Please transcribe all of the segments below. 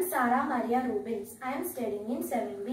am Sara Maria Rubens. I am studying in 7B.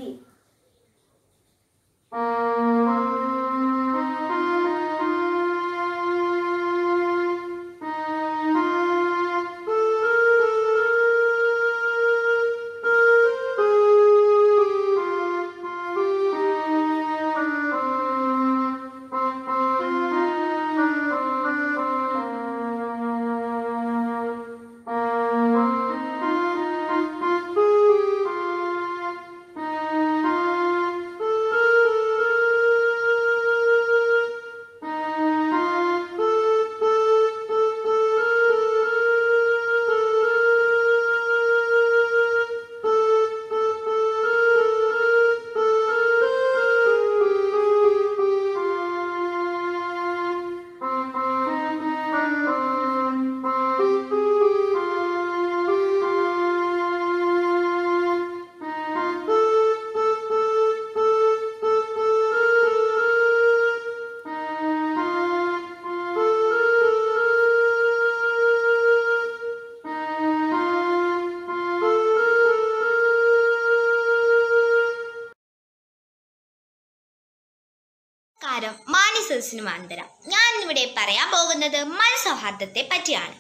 മാനിസസിനും അന്തരം. ഞാൻ ഇവിടെ പറയാൻ പോകുന്നത് മതസൗഹാർദ്ദത്തെ പറ്റിയാണ്.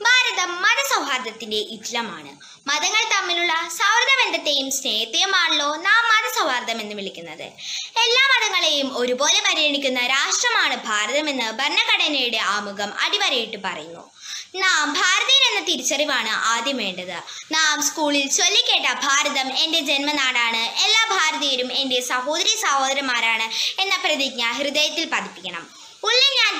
ഭാരതം മതസൗഹാർദ്ദത്തിന്റെ ഇറ്റലമാണ്. മതങ്ങൾ തമ്മിലുള്ള സൗഹൃദ ബന്ധത്തെയും സ്നേഹത്തെയുമാണല്ലോ നാം മതസൗഹാർദ്ദം എന്ന് വിളിക്കുന്നത്. എല്ലാ മതങ്ങളെയും ഒരുപോലെ പരിഗണിക്കുന്ന രാഷ്ട്രമാണ് ഭാരതമെന്ന് ഭരണഘടനയുടെ ആമുഖം അടിവരയിട്ട് പറയുന്നു. നാം ഭാരതീയൻ എന്ന തിരിച്ചറിവാണ് ആദ്യം വേണ്ടത്. നാം സ്കൂളിൽ ചൊല്ലിക്കേട്ട ഭാരതം എൻ്റെ ജന്മനാടാണ്, എല്ലാ ഭാരതീയരും എൻ്റെ സഹോദരി സഹോദരന്മാരാണ് എന്ന പ്രതിജ്ഞ ഹൃദയത്തിൽ പതിപ്പിക്കണം. ഉള്ളിൽ ഞാൻ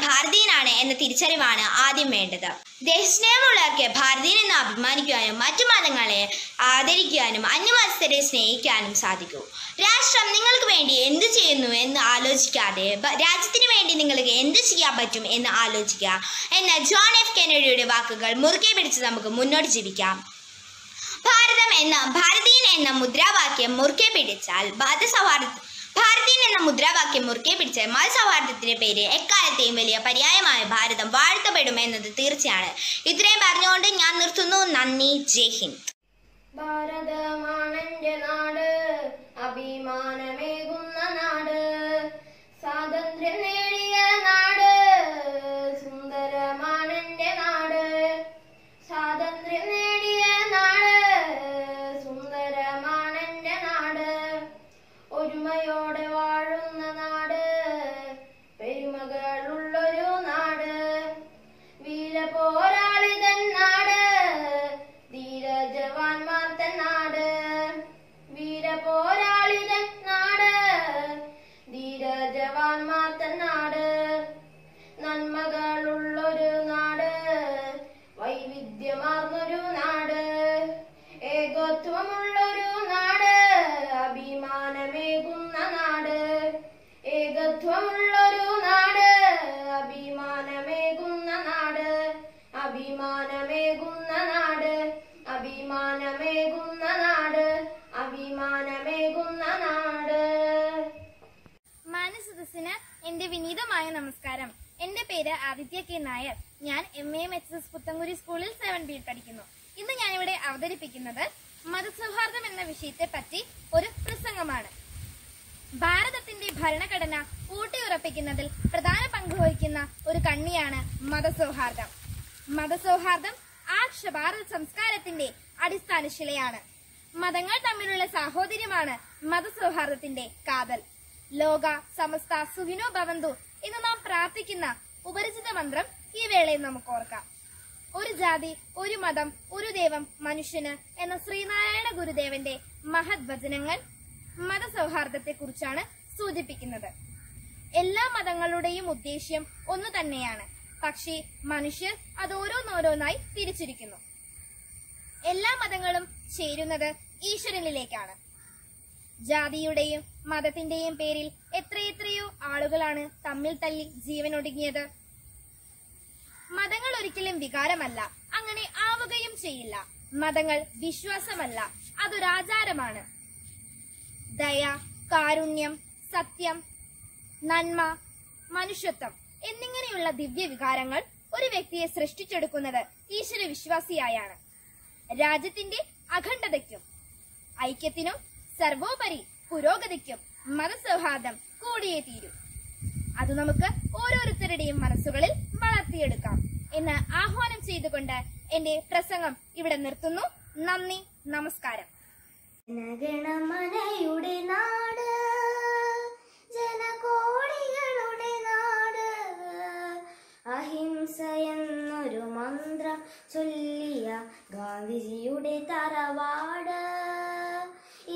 ഭാരതീയനാണ് എന്ന തിരിച്ചറിവാണ് ആദ്യം വേണ്ടത്. ദേശസ്നേഹമുള്ളവർക്ക് ഭാരതീയൻ എന്ന് അഭിമാനിക്കുവാനും മറ്റു മതങ്ങളെ ആദരിക്കുവാനും അന്യമതസ്ഥരെ സ്നേഹിക്കാനും സാധിക്കൂ. രാഷ്ട്രം നിങ്ങൾക്ക് വേണ്ടി എന്ത് ചെയ്യുന്നു എന്ന് ആലോചിക്കാതെ രാജ്യത്തിന് വേണ്ടി നിങ്ങൾക്ക് എന്ത് ചെയ്യാൻ പറ്റും എന്ന് ആലോചിക്കുക എന്ന ജോൺ എഫ് കെന്നഡിയുടെ വാക്കുകൾ മുറുകെ പിടിച്ച് നമുക്ക് മുന്നോട്ട് ജീവിക്കാം. ഭാരതീയൻ എന്ന മുദ്രാവാക്യം മുറുകെ പിടിച്ചാൽ മതസൗഹാർദ്ദത്തിന്റെ പേര് എക്കാലത്തെയും വലിയ പര്യായമായ ഭാരതം വാഴ്ത്തപ്പെടും എന്നത് തീർച്ചയാണ്. ഇത്രയും പറഞ്ഞുകൊണ്ട് ഞാൻ നിർത്തുന്നു. നന്ദി. ജയ് ഹിന്ദ്. ഭാരതമാണെന്റെ നാട്, അഭിമാനമേകുന്ന നാട്, സ്വാതന്ത്ര്യം നേടിയ നാട്, സുന്ദരമാണെന്റെ നാട്, സ്വാതന്ത്ര്യം നേടിയ നാട്, സുന്ദരമാണെന്റെ നാട്, ഒരുമയോടെ വാഴുന്ന നാട്, പെരുമകളുള്ളൊരു നാട്, വീരപോരാളിതൻ നാട്, ധീരജവാന്മാർ തൻ നാട്, വീരപോരാളിതൻ നാട്, ധീരജവാന്മാർ തൻ നാട്, നന്മകളുള്ളൊരു നാട്, വൈവിധ്യമാർന്നൊരു നാട്, ഏകത്വമുള്ളൊരു നാട്, അഭിമാനമേകുന്ന നാട്, ഏകത്വമുള്ളൊരു നാട്, അഭിമാനമേകുന്ന നാട്, അഭിമാനമേകുന്ന നാട്, അഭിമാനമേകുന്ന നാട്, അഭിമാനമേകുന്ന നാട്. മാനസദസ്സിന് എന്റെ വിനീതമായ നമസ്കാരം. എന്റെ പേര് ആദിത്യ കെ നായർ. ഞാൻ MAMHS പുത്തൻകുരി സ്കൂളിൽ 7B പഠിക്കുന്നു. ഇന്ന് ഞാനിവിടെ അവതരിപ്പിക്കുന്നത് മതസൗഹാർദ്ദം എന്ന വിഷയത്തെ പറ്റി ഒരു പ്രസംഗമാണ്. ഭാരതത്തിന്റെ ഭരണഘടന ഊട്ടിയുറപ്പിക്കുന്നതിൽ പ്രധാന പങ്ക് വഹിക്കുന്ന ഒരു കണ്ണിയാണ് മതസൗഹാർദ്ദം. മതസൗഹാർദ്ദം ആർഷ ഭാരത സംസ്കാരത്തിന്റെ അടിസ്ഥാന ശിലയാണ്. മതങ്ങൾ തമ്മിലുള്ള സാഹോദര്യമാണ് മതസൗഹാർദ്ദത്തിന്റെ കാതൽ. ലോക സമസ്ത സുഖിനോ ഭവന്തു എന്ന് നാം പ്രാർത്ഥിക്കുന്ന ഉപരിചിത മന്ത്രം ഈ വേളയിൽ നമുക്ക് ഓർക്കാം. ഒരു ജാതി, ഒരു മതം, ഒരു ദൈവം മനുഷ്യന് എന്ന ശ്രീനാരായണ ഗുരുദേവന്റെ മഹത് വചനങ്ങൾ മതസൗഹാർദ്ദത്തെ കുറിച്ചാണ് സൂചിപ്പിക്കുന്നത്. എല്ലാ മതങ്ങളുടെയും ഉദ്ദേശ്യം ഒന്നു തന്നെയാണ്. പക്ഷേ മനുഷ്യർ അത് ഓരോന്നോരോന്നായി തിരിച്ചിരിക്കുന്നു. എല്ലാ മതങ്ങളും ചേരുന്നത് ഈശ്വരനിലേക്കാണ്. ജാതിയുടെയും മതത്തിന്റെയും പേരിൽ എത്രയെത്രയോ ആളുകളാണ് തമ്മിൽ തല്ലി ജീവനൊടുങ്ങിയത്. മതങ്ങൾ ഒരിക്കലും വികാരമല്ല, അങ്ങനെ ആവുകയും ചെയ്യില്ല. മതങ്ങൾ വിശ്വാസമല്ല, അതൊരാചാരമാണ്. ദയ, കാരുണ്യം, സത്യം, നന്മ, മനുഷ്യത്വം എന്നിങ്ങനെയുള്ള ദിവ്യ വികാരങ്ങൾ ഒരു വ്യക്തിയെ സൃഷ്ടിച്ചെടുക്കുന്നത് ഈശ്വര വിശ്വാസിയായാണ്. രാജ്യത്തിന്റെ അഖണ്ഡതയ്ക്കും ഐക്യത്തിനും സർവോപരി പുരോഗതിക്കും മതസൗഹാർദ്ദം കൂടിയേ തീരൂ. അത് നമുക്ക് ഓരോരുത്തരുടെയും മനസ്സുകളിൽ വളർത്തിയെടുക്കാം എന്ന് ആഹ്വാനം ചെയ്തുകൊണ്ട് എന്റെ പ്രസംഗം ഇവിടെ നിർത്തുന്നു. നന്ദി, നമസ്കാരം. ജനഗണമനയുടെ നാട്, ജനകോടികളുടെ നാട്, അഹിംസ എന്നൊരു മന്ത്രം ചൊല്ലിയ ഗാന്ധിജിയുടെ തറവാട്,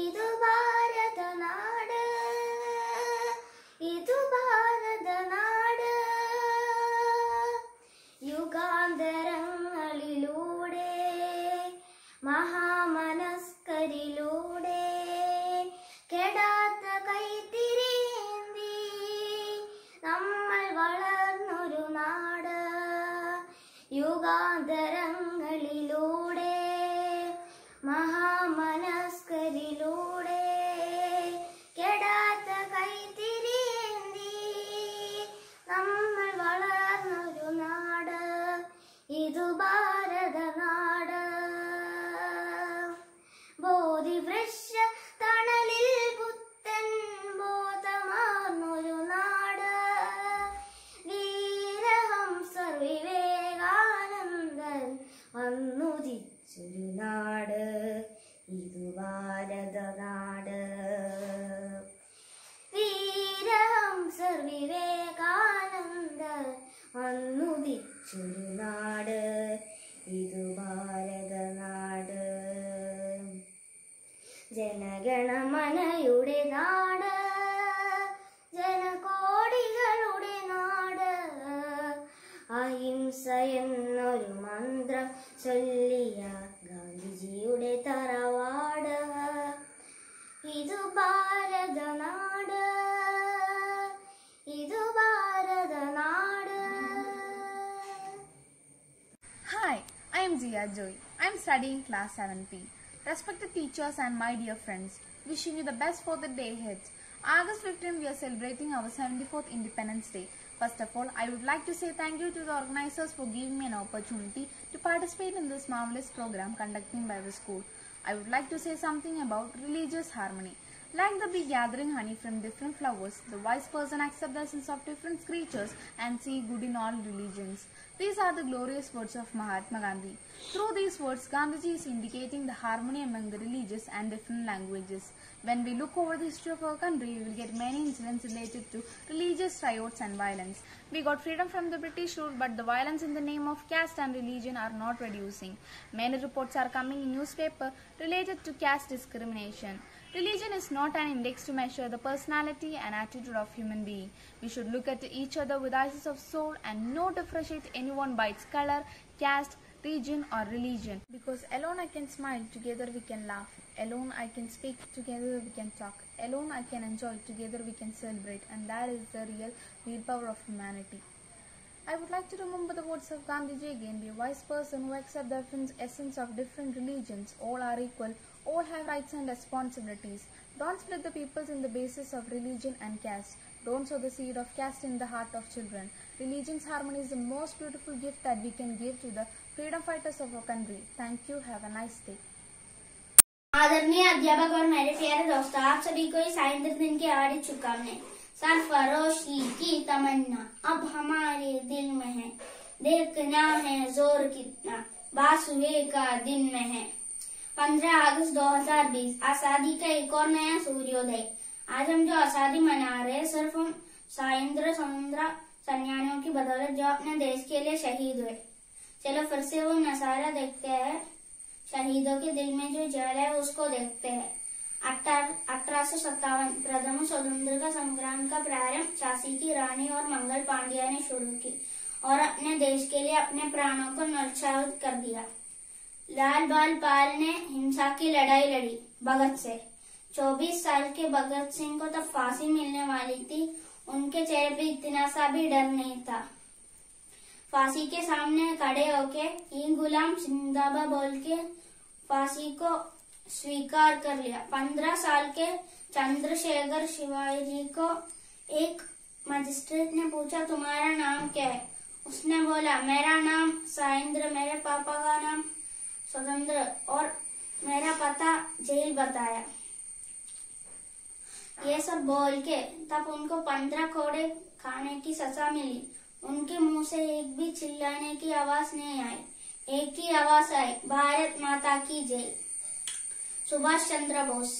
ഇതു ഭാരതനാട്, ഇതു ഭാരതനാട്. യുഗാന്തരങ്ങളിലൂടെ മഹാമനസ്കരിലൂടെ കെടാത്ത കൈത്തിരിയേന്തി നമ്മൾ വളർന്നൊരു നാട്. യുഗാന്തരങ്ങളിലൂടെ മഹാമനസ്കരിലൂടെ കെടാത്ത കൈത്തിരിയേന്തി നമ്മൾ വളർന്നൊരു നാട്, ഇതു ഭാരതനാട്. ബോധിവൃക്ഷ തണലിൽ പുത്തൻ ബോധമാർന്നൊരു നാട്, വീരഹംസർ വിവേകാനന്ദൻ വന്നുദിച്ചൊരു നാട്, ഇതു ഭാരതനാട്. വീരഹംസർ വിവേകാനന്ദൻ വന്നുദിച്ചൊരു നാട്, ഇതു ഭാരതനാട്. ജനഗണമനയുടെ നാട്, ജനകോടികളുടെ നാട്, അഹിംസ എന്നൊരു മന്ത്രം ചൊല്ലിയ ഗാന്ധിജിയുടെ തറവാട്, ഇതു ഭാരതനാട്, ഇതു ഭാരതനാട്. Hi, I am Zia Joy. I am studying class 7P. Respected teachers and my dear friends, wishing you the best for the day ahead. August 15, we are celebrating our 74th Independence Day. First of all, I would like to say thank you to the organizers for giving me an opportunity to participate in this marvelous program conducted by the school. I would like to say something about religious harmony. Like the bee gathering honey from different flowers, the wise person accepts the essence of different creatures and see good in all religions. These are the glorious words of Mahatma Gandhi. Through these words, Gandhiji is indicating the harmony among the religious and different languages. When we look over the history of our country, we will get many incidents related to religious riots and violence. We got freedom from the British rule, but the violence in the name of caste and religion are not reducing. Many reports are coming in newspaper related to caste discrimination. Religion is not an index to measure the personality and attitude of human being. We should look at each other with eyes of soul and not differentiate anyone by its color, caste, region or religion. Because alone I can smile, together we can laugh. Alone I can speak, together we can talk. Alone I can enjoy, together we can celebrate. And that is the real willpower of humanity. I would like to remember the words of Gandhiji again. Be a wise person who accepts the essence of different religions. All are equal. All have rights and responsibilities. Don't split the peoples in the basis of religion and caste. Don't sow the seed of caste in the heart of children. Religion's harmony is the most beautiful gift that we can give to the freedom fighters of our country. Thank you. Have a nice day. आदरणीय अध्यापक और मेरे प्यारे दोस्तों, आप सभी को इस आइंदर दिन की हार्दिक शुभकामनाएं। सरफरोशी की तमन्ना अब हमारे दिल में है, देखना है जोर कितना बासुए का दिन में है। 15 अगस्त 2020 आजादी का एक और नया सूर्योदय। आज हम जो आजादी मना रहे हैं, सिर्फ हम साइंद्र समुद्र सैनिकों की बदौलत जो अपने देश के लिए शहीद हुए। चलो फिर से वो नजारा देखते हैं, शहीदों के दिल में जो जल है उसको देखते हैं। 1857 प्रथम स्वतंत्रता संग्राम का प्रारंभ झांसी की रानी और मंगल पांड्या ने शुरू की और अपने देश के लिए अपने प्राणों को न्यौछावर कर दिया। लाल बाल पाल ने हिंसा की लड़ाई लड़ी भगत से। 24 साल के भगत सिंह को तब फांसी मिलने वाली थी, उनके चेहरे पे इतना सा भी डर नहीं था। फांसी के सामने खड़े होके ये गुलाम जिंदाबाद बोल के फांसी को स्वीकार कर लिया। 15 साल के चंद्रशेखर शिवाजी को एक मजिस्ट्रेट ने पूछा, तुम्हारा नाम क्या है? उसने बोला, मेरा नाम साइंद्र, मेरे पापा का नाम स्वतंत्र और मेरा पता जेल बताया। ये सब बोल के तब उनको 15 कोड़े खाने की सजा मिली। उनके मुंह से एक भी चिल्लाने की आवाज नहीं आई। एक ही आवाज आई, भारत माता की जय। सुभाष चंद्र बोस,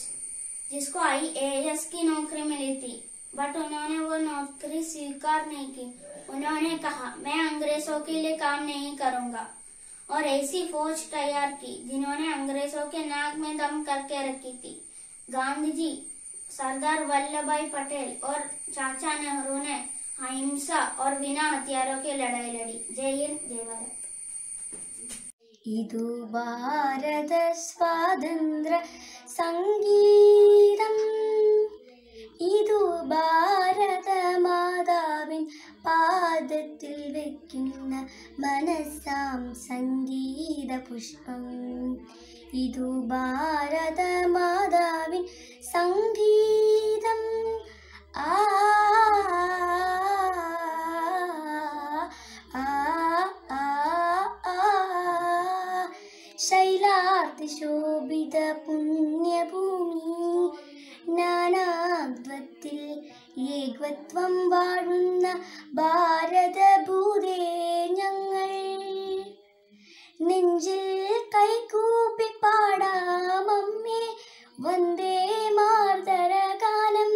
जिसको IAS की नौकरी मिली थी, बट उन्होंने वो नौकरी स्वीकार नहीं की। उन्होंने कहा, मैं अंग्रेजों के लिए काम नहीं करूंगा, और ऐसी फौज तैयार की जिन्होंने अंग्रेजों के नाक में दम करके रखी थी। गांधी जी, सरदार वल्लभ भाई पटेल और चाचा नेहरू ने अहिंसा और बिना हथियारों की लड़ाई लड़ी। जय हिंद, जय भारत। इदु भारत स्वातंत्र्य संगीतम, इदु भारत മാതാവിൻ പാദത്തിൽ വെക്കുന്ന മനസ്സാം സംഗീത പുഷ്പം, ഇതു ഭാരത മാതാവിൻ സംഗീതം. ആ ശൈലാർത്തിശോഭിത പുണ്യഭൂമി, നാനാത്വത്തിൽ ഏകത്വം വാഴുന്ന ഭാരതഭൂതേ ഞങ്ങൾ. നെഞ്ചിൽ കൈകൂപ്പി പാടാം അമ്മേ വന്ദേ മാതരഗാനം.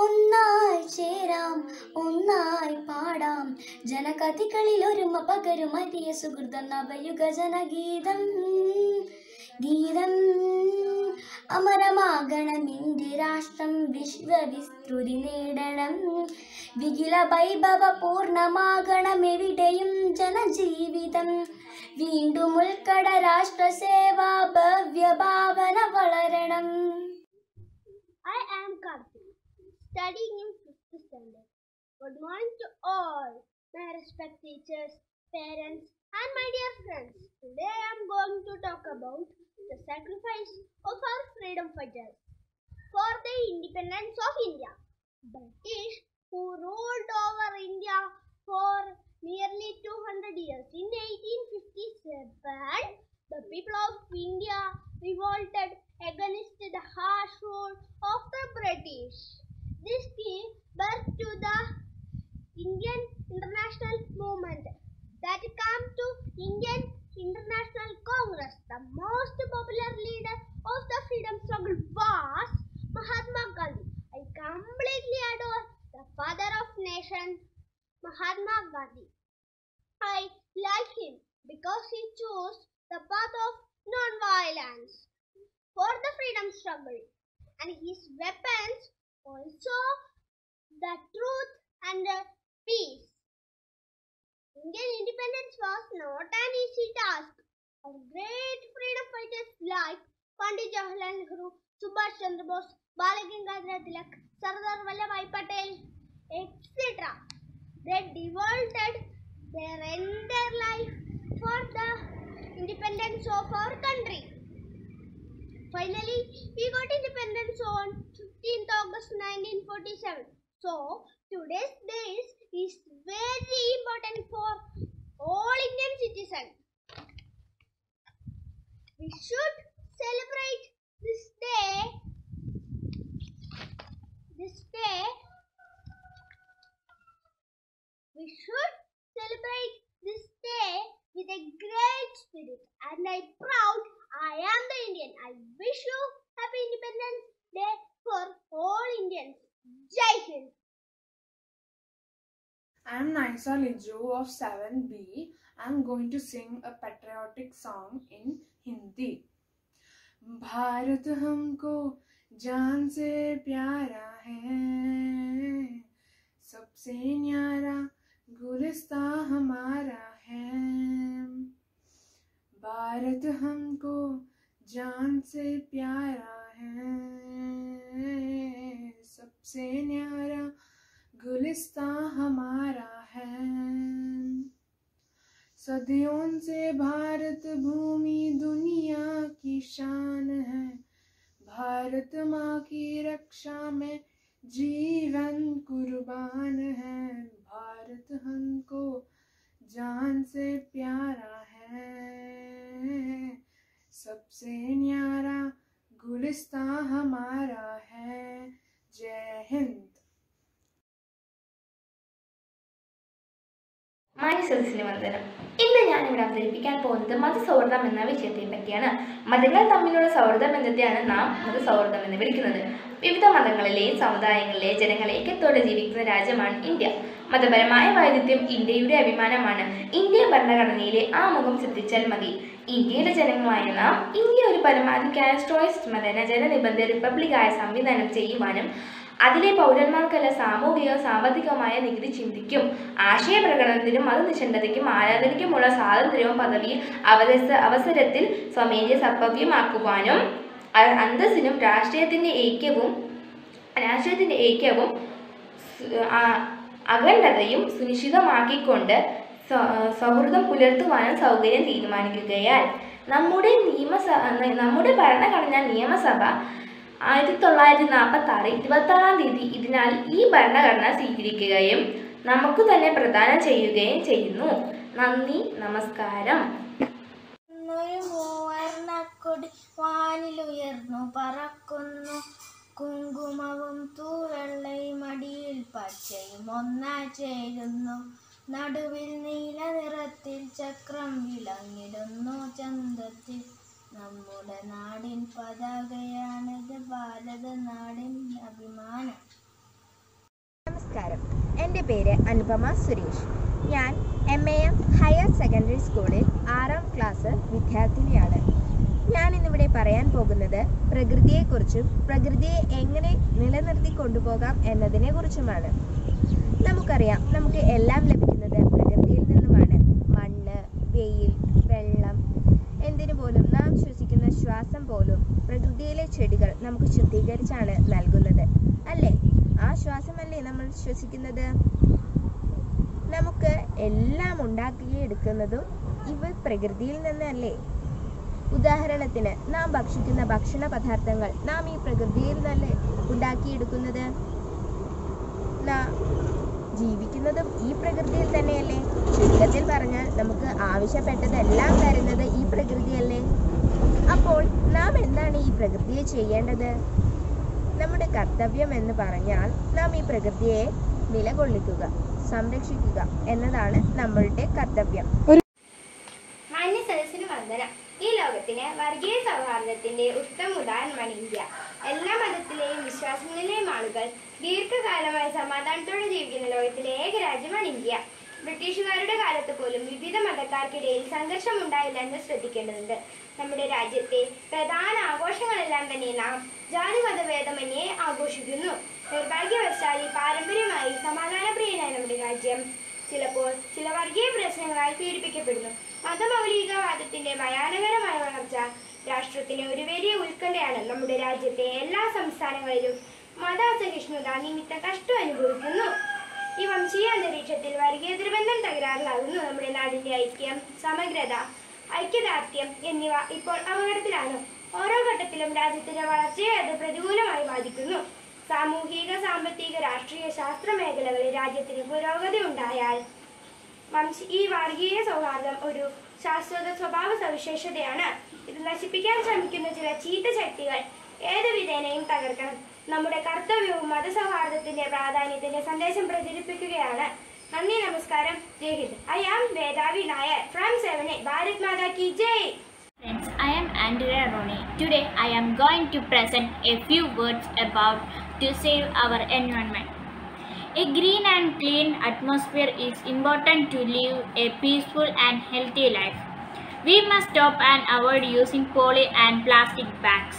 ഒന്നായി ചേരാം, ഒന്നായി പാടാം, ജനകഥകളിൽ ഒരുമ പകരും അരിയ സുഹൃത നവയുഗ ജനഗീതം. ഗീതം അമരമാകണം, ഇന്ത്യ രാഷ്ട്രം വിശ്വവിസ്തൃതി നേടണം. വികില വൈഭവ പൂർണ്ണമാകണം, എവിടെയും ജനജീവിതം. വീണ്ടും ഉൾക്കട രാഷ്ട്ര സേവാ ഭവ്യ ഭാവന വളരണം. I am Karthi, studying in 5th standard. Good morning to all my respected teachers, parents, and my dear friends. Today I am going to talk about the sacrifice of our freedom fighters for the independence of India. British, who ruled over India for nearly 200 years. In 1857, the people of India revolted against the harsh rule of the British. This gave birth to the Indian International Movement that came to Indian International Congress. The most popular leader of the freedom struggle was Mahatma Gandhi. I completely adore the father of nation, Mahatma Gandhi. I like him because he chose the path of non-violence for the freedom struggle, and his weapons also the truth and peace. Indian independence was not an easy task. Our great freedom fighters like Pandit Jawaharlal Nehru, Subhash Chandra Bose, Bal Gangadhar Tilak, Sardar Vallabhbhai Patel, etc. They devoted their entire life for the independence of our country. Finally, we got independence on 15th August 1947. So, today's day is very important for all Indian citizens. We should celebrate this day. We should celebrate this day with a great spirit, and I'm proud I am the Indian. I wish you happy Independence Day for all Indians. Jai Hind. I am Naisa Liju of 7B. I am going to sing a patriotic song in Hindi. Bharat हमको जान से प्यारा है, सबसे न्यारा गुलिस्ता हमारा है. भारत हमको जान से प्यारा है, सबसे न्यारा गुलिस्ता हमारा है. सदियों से भारत भूमि दुनिया की शान है. भारत माँ की रक्षा में जीवन कुर्बान है. भारत हमको सबसे न्यारा गुलिस्तां हमारा है। जय हिंद। മാന്യസദസ്സിന് വന്ദനം. ഇന്ന് ഞാനിവിടെ അവതരിപ്പിക്കാൻ പോകുന്നത് മതസൗഹൃദം എന്ന വിഷയത്തെ പറ്റിയാണ്. മതങ്ങൾ തമ്മിലുള്ള സൗഹൃദ ബന്ധത്തെയാണ് നാം മതസൗഹൃദം എന്ന് വിളിക്കുന്നത്. വിവിധ മതങ്ങളിലെയും സമുദായങ്ങളിലെയും ജനങ്ങൾ ഐക്യത്തോടെ ജീവിക്കുന്ന രാജ്യമാണ് ഇന്ത്യ. മതപരമായ വൈവിധ്യം ഇന്ത്യയുടെ അഭിമാനമാണ്. ഇന്ത്യ ഭരണഘടനയിലെ ആ മുഖം ശ്രദ്ധിച്ചാൽ മതി. ഇന്ത്യയിലെ ജനങ്ങളായ നാം ഇന്ത്യ ഒരു പരമാവധി കാസ്ട്രോയിസ്റ്റ് മതന ജനനിബന്ധ റിപ്പബ്ലിക്കായ സംവിധാനം ചെയ്യുവാനും അതിലെ പൗരന്മാർക്കെല്ലാം സാമൂഹിക സാമ്പത്തികമായ നികുതി ചിന്തിക്കും ആശയപ്രകടനത്തിനും മതനിഷ്ഠതയ്ക്കും ആരാധനയ്ക്കുമുള്ള സ്വാതന്ത്ര്യവും പദവിയിൽ അവസരത്തിൽ സ്വമേധയ സംഭവ്യമാക്കുവാനും അന്തസ്സിനും രാഷ്ട്രീയത്തിൻ്റെ ഐക്യവും അഖണ്ഡതയും സുനിശ്ചിതമാക്കിക്കൊണ്ട് സൗഹൃദം പുലർത്തുവാനും സൗകര്യം തീരുമാനിക്കുകയാൽ നമ്മുടെ ഭരണഘടനാ നിയമസഭ 1946 26-ാം തീയതി ഇതിനാൽ ഈ ഭരണഘടന സ്വീകരിക്കുകയും നമുക്ക് തന്നെ പ്രദാനം ചെയ്യുകയും ചെയ്യുന്നു. നന്ദി, നമസ്കാരം. മൂവർണ്ണക്കൊടി വാനിലുയർന്നു പറക്കുന്നു, കുങ്കുമവും തൂവെള്ളയും അടിയിൽ പച്ചയും ഒന്നായി ചേരുന്നു, നടുവിൽ നീല നിറത്തിൽ ചക്രം വിളങ്ങിടുന്നു ചന്തത്തിൽ. നമ്മുടെ നാടിൻ പതാകയാണിത്, ഭാരത നാടിൻ അഭിമാനം. നമസ്കാരം, എൻ്റെ പേര് അനുപമ സുരേഷ്. ഞാൻ MAM ഹയർ സെക്കൻഡറി സ്കൂളിൽ 6ാം ക്ലാസ് വിദ്യാർത്ഥിനിയാണ്. ഞാൻ ഇന്നിവിടെ പറയാൻ പോകുന്നത് പ്രകൃതിയെക്കുറിച്ചും പ്രകൃതിയെ എങ്ങനെ നിലനിർത്തി കൊണ്ടുപോകാം എന്നതിനെ കുറിച്ചുമാണ്. നമുക്കറിയാം, നമുക്ക് എല്ലാം ലഭിക്കുന്നത് പ്രകൃതിയിൽ നിന്നുമാണ്. മണ്ണ്, വെയിൽ, വെള്ളം, എന്തിനു പോലും നാം ശ്വസിക്കുന്ന ശ്വാസം പോലും പ്രകൃതിയിലെ ചെടികൾ നമുക്ക് ശുദ്ധീകരിച്ചാണ് നൽകുന്നത്, അല്ലേ? ആ ശ്വാസമല്ലേ നമ്മൾ ശ്വസിക്കുന്നത്? നമുക്ക് എല്ലാം ഉണ്ടാക്കിയെടുക്കുന്നതും ഇവ പ്രകൃതിയിൽ നിന്നല്ലേ? ഉദാഹരണത്തിന്, നാം ഭക്ഷിക്കുന്ന ഭക്ഷണ പദാർത്ഥങ്ങൾ നാം ഈ പ്രകൃതിയിൽ നിന്നല്ലേ ഉണ്ടാക്കിയെടുക്കുന്നത്? നാം ജീവിക്കുന്നതും ഈ പ്രകൃതിയിൽ തന്നെയല്ലേ? ചുരുക്കത്തിൽ പറഞ്ഞാൽ നമുക്ക് ആവശ്യപ്പെട്ടതെല്ലാം തരുന്നത് ഈ പ്രകൃതിയല്ലേ? അപ്പോൾ നാം എന്താണ് ഈ പ്രകൃതിയെ ചെയ്യേണ്ടത്? നമ്മുടെ കർത്തവ്യം എന്ന് പറഞ്ഞാൽ നാം ഈ പ്രകൃതിയെ നിലകൊള്ളിക്കുക, സംരക്ഷിക്കുക എന്നതാണ് നമ്മളുടെ കർത്തവ്യം. മാന്യസദസ്സിന് വന്ദനം. ഈ ലോകത്തിന് വർഗീയ സൗഹാർദ്ദത്തിന്റെ ഉത്തമ ഉദാഹരണമാണ് ഇന്ത്യ. എല്ലാ മതത്തിലെയും വിശ്വാസങ്ങളിലെയും ആളുകൾ ദീർഘകാലമായി സമാധാനത്തോടെ ജീവിക്കുന്ന ലോകത്തിലെ ഏക രാജ്യമാണ് ഇന്ത്യ. ബ്രിട്ടീഷുകാരുടെ കാലത്ത് പോലും വിവിധ മതക്കാർക്കിടയിൽ സംഘർഷം ഉണ്ടായില്ല എന്ന് ശ്രദ്ധിക്കേണ്ടതുണ്ട്. നമ്മുടെ രാജ്യത്തെ പ്രധാന ആഘോഷങ്ങളെല്ലാം തന്നെ നാം ജാതി മതഭേദമന്യേ ആഘോഷിക്കുന്നു. നിർഭാഗ്യവശാൽ ഈ പാരമ്പര്യമായി സമാധാനപ്രിയനായ നമ്മുടെ രാജ്യം ചിലപ്പോൾ ചില വർഗീയ പ്രശ്നങ്ങളാൽ പീഡിപ്പിക്കപ്പെടുന്നു. മതമൗലികവാദത്തിന്റെ ഭയാനകരമായ വളർച്ച രാഷ്ട്രത്തിന് ഒരു വലിയ ഉത്കണ്ഠയാണ്. നമ്മുടെ രാജ്യത്തെ എല്ലാ സംസ്ഥാനങ്ങളിലും മത അസഹിഷ്ണുത നിമിത്തം കഷ്ടം അനുഭവിക്കുന്നു. ഈ വംശീയ അന്തരീക്ഷത്തിൽ വർഗീയ ത്രിബന്ധം തകരാറിലാകുന്നു. നമ്മുടെ നാടിന്റെ ഐക്യം, സമഗ്രത, ഐക്യദാർഢ്യം എന്നിവ ഇപ്പോൾ അപകടത്തിലാണ്. ഓരോ ഘട്ടത്തിലും രാജ്യത്തിന്റെ വളർച്ചയെ അത് പ്രതികൂലമായി ബാധിക്കുന്നു. സാമൂഹിക, സാമ്പത്തിക, രാഷ്ട്രീയ, ശാസ്ത്ര മേഖലകളിൽ രാജ്യത്തിന് പുരോഗതി ഉണ്ടായാൽ ഈ വർഗീയ സൗഹാർദ്ദം ഒരു ശാശ്വത സ്വഭാവ സവിശേഷതയാണ്. ഇത് നശിപ്പിക്കാൻ ശ്രമിക്കുന്ന ചില ചീത്ത ശക്തികൾ ഏത് വിധേനയും തകർക്കണം. നമ്മുടെ കർത്തവ്യവും മതസൗഹാർദ്ദത്തിന്റെ പ്രാധാന്യത്തിന്റെ സന്ദേശം പ്രചരിപ്പിക്കുകയാണ്. നന്ദി, നമസ്കാരം, ജയ് Hind. I am Vedavi Nair from 7A. Bharat Mata ki Jai. Friends, I am Andrea Roney. Today I am going to present a few words about to save our environment. A green and clean atmosphere is important to live a peaceful and healthy life. We must stop and avoid using poly and plastic bags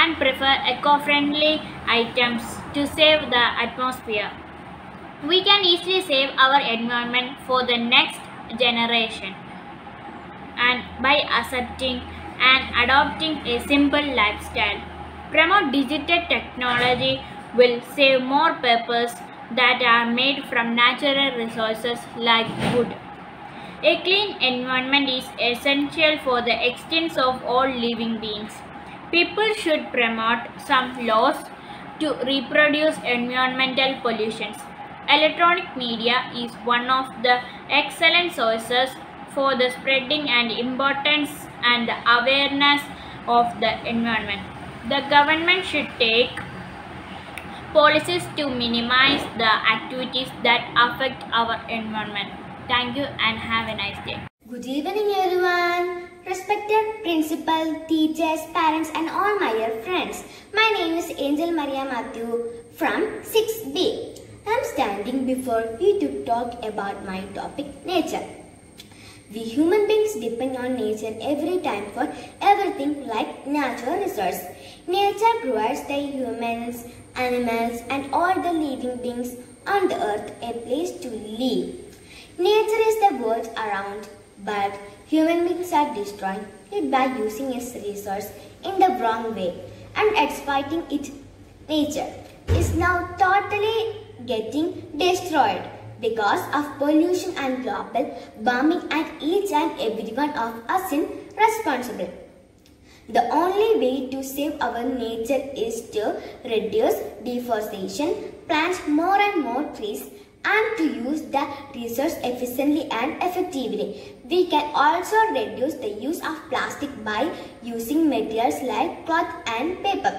and prefer eco-friendly items to save the atmosphere. We can easily save our environment for the next generation and by accepting and adopting a simple lifestyle. Promote digital technology will save more papers that are made from natural resources like wood. A clean environment is essential for the existence of all living beings. People should promote some laws to reproduce environmental pollutions. Electronic media is one of the excellent sources for the spreading and importance and the awareness of the environment. The government should take policies to minimize the activities that affect our environment. Thank you and have a nice day. Good evening, everyone. Respected principal, teachers, parents, and all my dear friends. My name is Angel Maria Matthew from 6B. I am standing before you to talk about my topic, nature. We human beings depend on nature every time for everything like natural resource. Nature provides the humans, animals, and all the living beings on the earth a place to live. Nature is the world around, but human beings are destroying it by using its resource in the wrong way and exploiting it. Nature is now totally getting destroyed because of pollution and global warming, and each and every one of us is responsible. The only way to save our nature is to reduce deforestation, plant more and more trees, and to use the resource efficiently and effectively. We can also reduce the use of plastic by using materials like cloth and paper.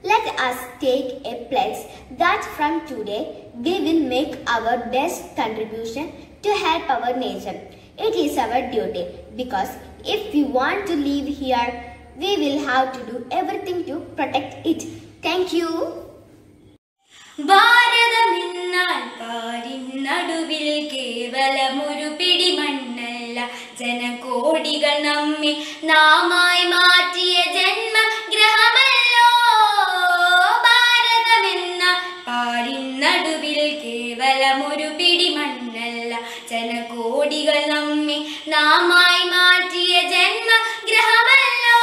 Let us take a pledge that from today we will make our best contribution to help our nature. It is our duty because if we want to live here, we will have to do everything to protect it. Thank you. ഭാരതമെന്നാൽ പാരിനടുവിൽ കേവലമൊരു പിടിമണ്ണല്ല, ജനകോടികൾ നമ്മെ നാമായി മാറ്റിയ ജന്മഗ്രഹമല്ലോ. ഭാരതമെന്നാൽ പാരിനടുവിൽ കേവലമൊരു പിടിമണ്ണല്ല, ജനകോടികൾ നമ്മെ നാമായി മാറ്റിയ ജന്മഗ്രഹമല്ലോ.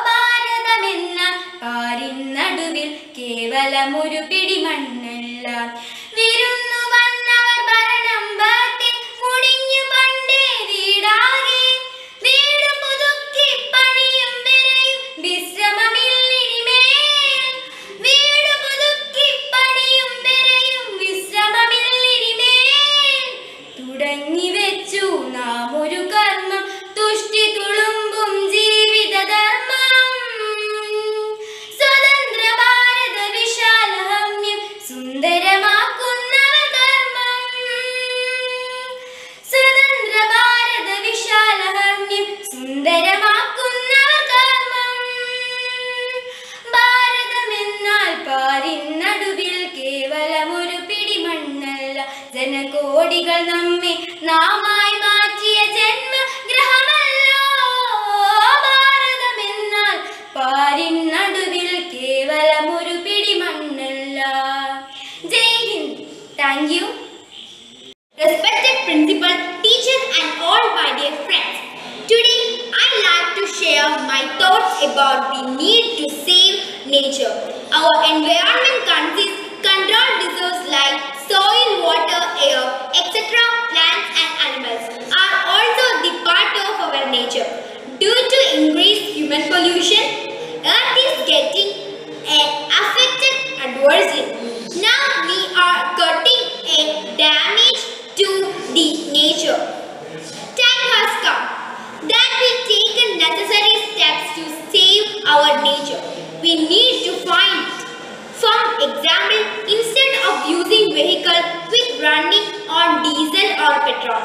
ഭാരതമെന്നാൽ പാരിനടുവിൽ കേവലമൊരു പിടിമണ്ണല്ല. വിരുന്നു വന്നവർ ഭരണം വാറ്റി മുടിഞ്ഞു പണ്ടേ വീടാകെ. വീട് പുതുക്കി പണിയും വരെയും വിശ്രമമില്ലിനിമേൽ. വീട് പുതുക്കി പണിയും വരെയും വിശ്രമമില്ലിനിമേൽ. തുടങ്ങി വെച്ചു നാം ഒരു കർമ്മം, തുഷ്ടി തുളുമ്പും ജീവിതധർമ്മം. സ്വതന്ത്ര ഭാരത വിശാലഹമ്യം സുന്ദരമാക്കുന്നവർ കർമ്മം. സ്വതന്ത്ര ഭാരത വിശാലഹമ്യം സുന്ദരമാക്കുന്നവർ കർമ്മം. ഭാരതമെന്നാൽ പാരിനടുവിൽ കേവലമൊരു പിടിമണ്ണല്ല, ജനകോടികൾ നമ്മെ നാമായി മാറ്റിയ ജന്മഗ്രഹമല്ലോ. ഭാരതമെന്നാൽ പാരിനടുവിൽ കേവലമൊരു പിടിമണ്ണല്ല. ജയ് Hind. Thank you. Respected principal, teachers, and all my dear friends. Today, I like to share my thoughts about the need to save nature. Our environment consists controlled resources like soil, water, air, etc. Plants and animals are also the part of our nature. Due to increased human pollution, Earth is getting affected adversely. Now we are cutting a damage to the nature. Time has come that we take necessary steps to save our nature. We need to find For example, instead of using vehicle with running on diesel or petrol,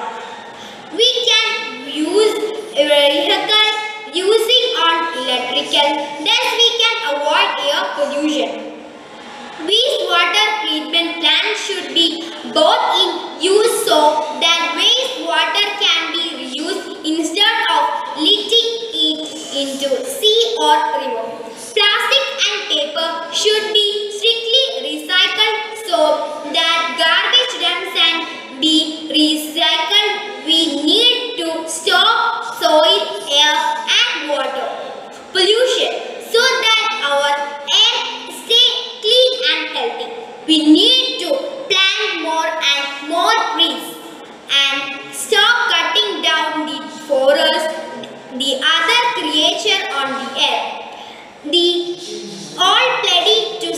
we can use a vehicle using on electrical. Thus we can avoid air pollution. Wastewater treatment plants should be both in use so that wastewater can be reused instead of letting it into sea or river. Plastic and paper should be strictly recycled so that garbage dumps can be recycled. We need to stop soil, air and water pollution so that our air stay clean and healthy. We need to plant more and more trees and stop cutting down the forest, the other creature on the earth. The all pledging to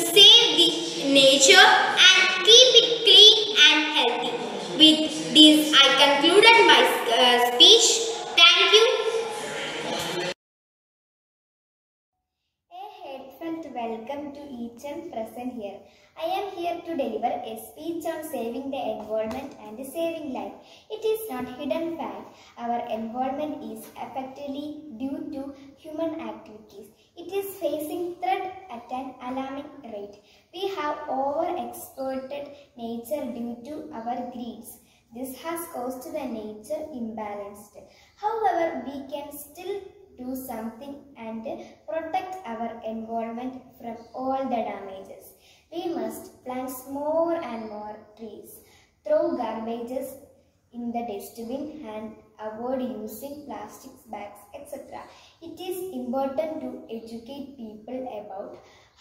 welcome to each and present here. I am here to deliver a speech on saving the environment and saving life. It is not hidden fact. Our environment is effectively due to human activities. It is facing threat at an alarming rate. We have overexploited nature due to our greeds. This has caused the nature imbalanced. However, we can still do something and protect our environment from all the damages. We must plant more and more trees, throw garbages in the dustbin and avoid using plastic bags, etc. It is important to educate people about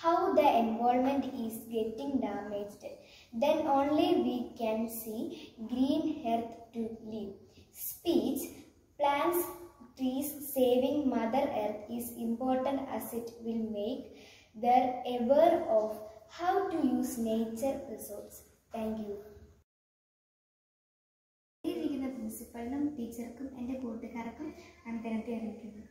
how the environment is getting damaged. Then only we can see green earth to live. Speech, plants, trees, saving Mother Earth is important as it will make them aware of how to use nature resources. Thank you. പ്രിൻസിപ്പലിനും ടീച്ചർക്കും എൻ്റെ കൂട്ടുകാർക്കും അന്തരത്തെ അറിയിക്കുന്നു.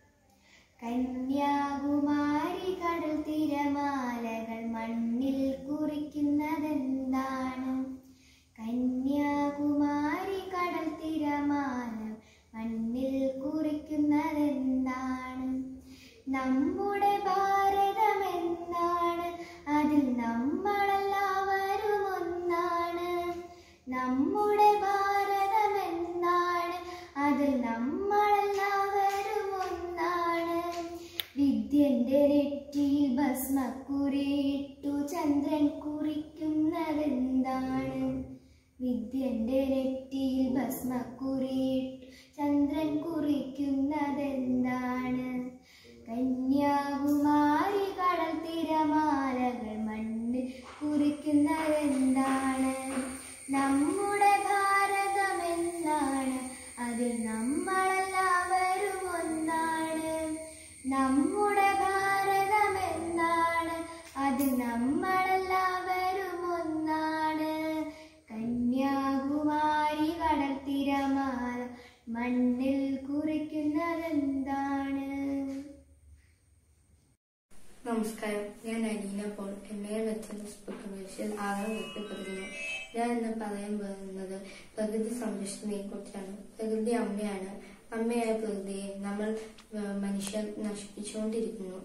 കന്യാകുമാരി കടൽ തിരമാലകൾ മണ്ണിൽ കുറിക്കുന്നതെന്താണ്? കന്യാകുമാരി കടൽ തിരമാല മണ്ണിൽ കുറിക്കുന്നതെന്താണ്? നമ്മുടെ ഭാരതമെന്നാണ്, അതിൽ നമ്മളെല്ലാവരും ഒന്നാണ്. നമ്മുടെ ഭാരതമെന്നാണ്, അതിൽ നമ്മളെല്ലാവരും ഒന്നാണ്. വിദ്യന്റെ നെറ്റിയിൽ ഭസ്മക്കുറിയിട്ടു ചന്ദ്രൻ കുറിക്കുന്നതെന്താണ്? വിദ്യന്റെ നെറ്റിയിൽ ഭസ്മക്കുറിയിട്ടു ചന്ദ്രൻ കുറിക്കുന്നതെന്താണ്? കന്യാകുമാരി കടൽ തിരമാലകൾ മണ്ണിൽ കുറിക്കുന്നതെന്താണ്? നമ്മുടെ ഭാരതമെന്നാണ്, അതിൽ നമ്മളെല്ലാവരും ഒന്നാണ്. നമ്മുടെ ഭാരതമെന്നാണ്, അതിൽ നമ്മളെല്ലാവരും ഒന്നാണ്. കന്യാകുമാരി കടൽ തിരമാല മണ്ണിൽ കുറിക്കുന്നതെന്താണ്? നമസ്കാരം, ഞാൻ അലീന പോൾ. എംഎ മെച്ചൽ ആറാം പഠിക്കുന്നു. ഞാൻ ഇന്ന് പറയാൻ പോകുന്നത് പ്രകൃതി സംരക്ഷണത്തെ കുറിച്ചാണ്. പ്രകൃതി അമ്മയാണ്. അമ്മയായ പ്രകൃതിയെ നമ്മൾ മനുഷ്യർ നശിപ്പിച്ചുകൊണ്ടിരിക്കുന്നു.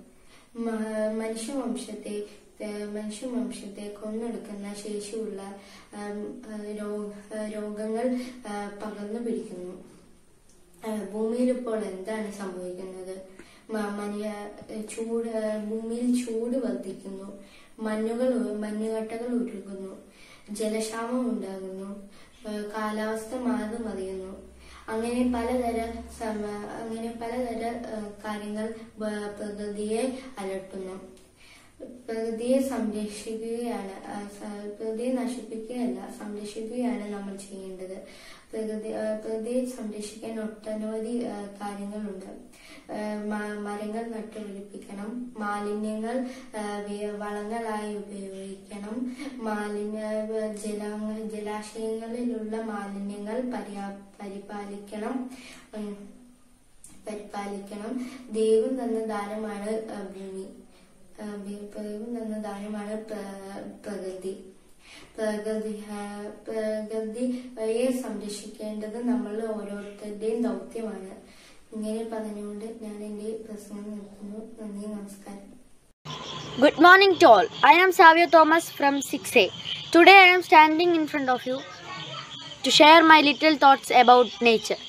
മനുഷ്യവംശത്തെ കൊന്നെടുക്കുന്ന ശേഷിയുള്ള രോഗങ്ങൾ പകർന്നു പിടിക്കുന്നു. ഭൂമിയിൽ ഇപ്പോൾ എന്താണ് സംഭവിക്കുന്നത്? ഭൂമിയിൽ ചൂട് വർദ്ധിക്കുന്നു, മഞ്ഞുകട്ടകൾ ഉരുകുന്നു, ജലക്ഷാമം ഉണ്ടാകുന്നു, കാലാവസ്ഥ മാറി മറിയുന്നു. അങ്ങനെ പലതര കാര്യങ്ങൾ പ്രകൃതിയെ അലട്ടുന്നു. പ്രകൃതിയെ പ്രകൃതിയെ നശിപ്പിക്കുകയല്ല, സംരക്ഷിക്കുകയാണ് നമ്മൾ ചെയ്യേണ്ടത്. പ്രകൃതിയെ സംരക്ഷിക്കാൻ ഒട്ടനവധി കാര്യങ്ങളുണ്ട്. മരങ്ങൾ നട്ടുപിടിപ്പിക്കണം, മാലിന്യങ്ങൾ വളങ്ങളായി ഉപയോഗിക്കണം, ജലാശയങ്ങളിലുള്ള മാലിന്യങ്ങൾ പരിപാലിക്കണം. ദൈവം തന്ന ദാനമാണ് ഭൂമി, ദൈവം തന്ന ദാനമാണ് പ്രകൃതിയെ സംരക്ഷിക്കേണ്ടത് നമ്മൾ ഓരോരുത്തരുടെയും ദൗത്യമാണ്. ഇങ്ങനെ പറഞ്ഞുകൊണ്ട് ഞാൻ എന്റെ പ്രസംഗം നിർത്തുന്നു. നന്ദി, നമസ്കാരം. Good morning to all. I am Savio Thomas from 6A. Today I am standing in front of you to share my little thoughts about nature.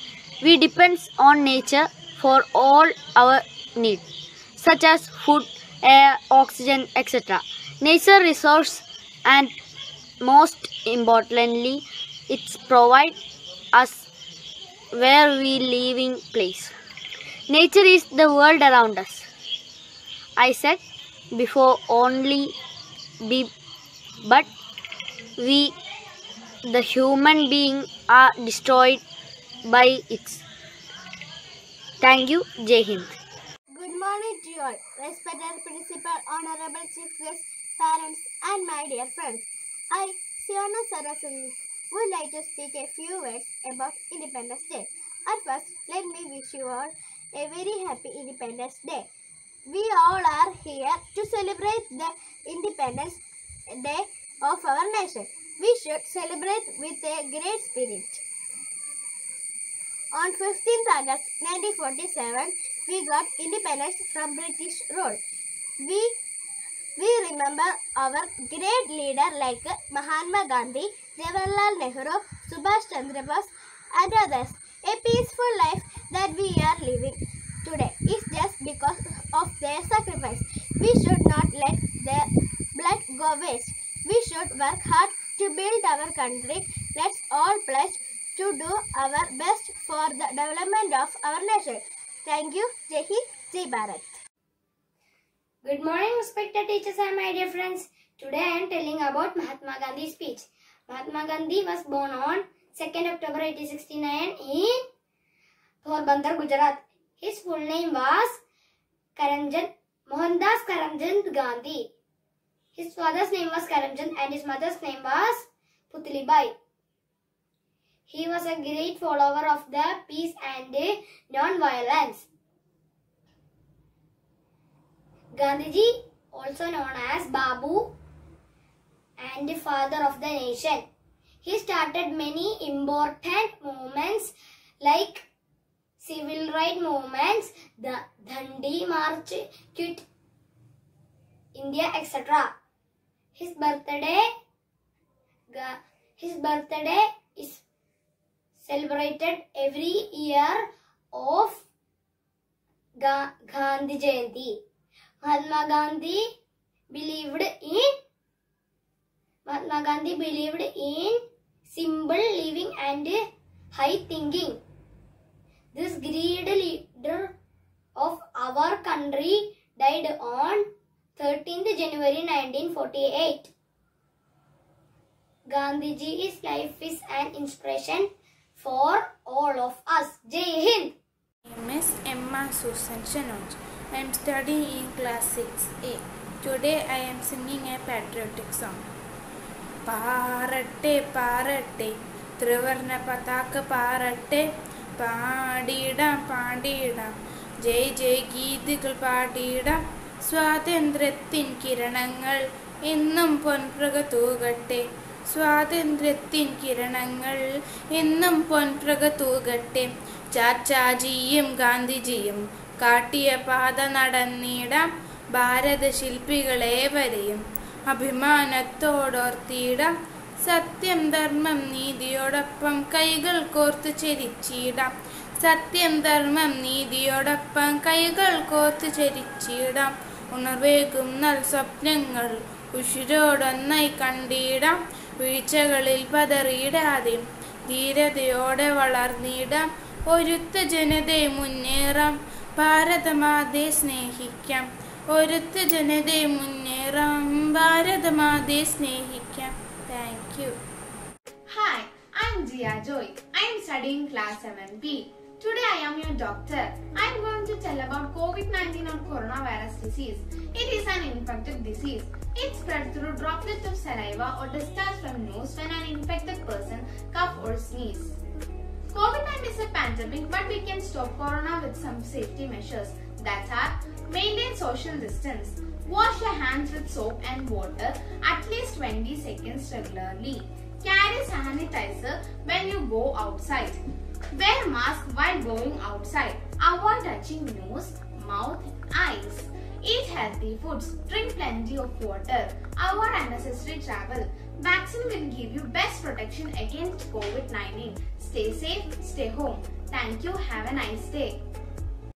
We depend on nature for all our needs, such as food, air, oxygen, etc. Nature resource, and most importantly, it provides us where we living place. Nature is the world around us. I said before only but we, the human being, are destroyed by it. Thank you. Jai Hind. Good morning to you all, respected principal, honorable chief guests, parents, and my dear friends. I, Siona Saraswati, would like to speak a few words about Independence Day. At first, let me wish you all a very happy Independence Day. we all are here to celebrate the Independence Day of our nation. We should celebrate with a great spirit. On 15th August 1947, we got independence from British rule. We remember our great leaders like Mahatma Gandhi, Jawaharlal Nehru, Subhash Chandra Bose and others. A peaceful life that we are living today is just because of their sacrifice. We should not let their blood go waste. We should work hard to build our country. Let's all pledge to do our best for the development of our nation. Thank you. Jai Hind, Jai Bharat. Good morning, respected teachers and my dear friends. Today I am telling about Mahatma Gandhi's speech. Mahatma Gandhi was born on 2nd October 1869 in Porbandar, Gujarat. His full name was Mohandas Karamchand Gandhi. His father's name was Karamchand and his mother's name was Putlibai. He was a great follower of the peace and non-violence. Gandhiji, also known as Babu and the father of the nation. He started many important movements like civil rights movements, the Dandi March, Quit India, etc. His birthday is celebrated every year of Gandhi Jayanti. Mahatma Gandhi believed in simple living and high thinking. This great leader of our country died on 13th January 1948. Gandhiji's life is an inspiration for all of us. Jai Hind. My name is Emma Susan Shanoj. I am studying in class 6A. Today I am singing a patriotic song. Paratte, paratte, Trivarna Pataka paratte, Padidam, padidam, Jai Jai Geethikal padidam, Swatantrathil kiranangal, Innum ponpraga toogatte, Swatantrathil kiranangal, Innum ponpraga toogatte, Chachajiyum Gandhijiyum, കാട്ടിയ പാത നടന്നിടാം ഭാരത ശില്പികളേവരെയും അഭിമാനത്തോടോർത്തിടാം സത്യം ധർമ്മം നീതിയോടൊപ്പം കൈകൾ കോർത്ത് ചരിച്ചിടാം സത്യം ധർമ്മം നീതിയോടൊപ്പം കൈകൾ കോർത്ത് ചരിച്ചിടാം ഉണർവേകും നൽ സ്വപ്നങ്ങൾ ഉഷിരോടൊന്നായി കണ്ടിടാം വീഴ്ചകളിൽ പതറിയിടാതെ ധീരതയോടെ വളർന്നിടാം ഒരുത്ത ജനതയെ മുന്നേറാം ഭാരതമാതയെ സ്നേഹിക്കാം ഒരുത്ത ജനതയെ മുന്നേറാം ഭാരതമാതയെ സ്നേഹിക്കാം. Thank you. Hi, I am Jia Joy. I am studying class 7B. Today I am your doctor. I am going to tell about COVID-19 or coronavirus disease. It is an infectious disease. It spreads through droplets of saliva or discharge from nose when an infected person cough or sneeze. COVID-19 is a pandemic, but we can stop corona with some safety measures. That are, maintain social distance, wash your hands with soap and water at least 20 seconds regularly, carry sanitizer when you go outside, wear mask while going outside, avoid touching nose, mouth, eyes, eat healthy foods, drink plenty of water, avoid unnecessary travel. Vaccine will give you best protection against COVID-19. Stay safe, stay home. Thank you. Have a nice day.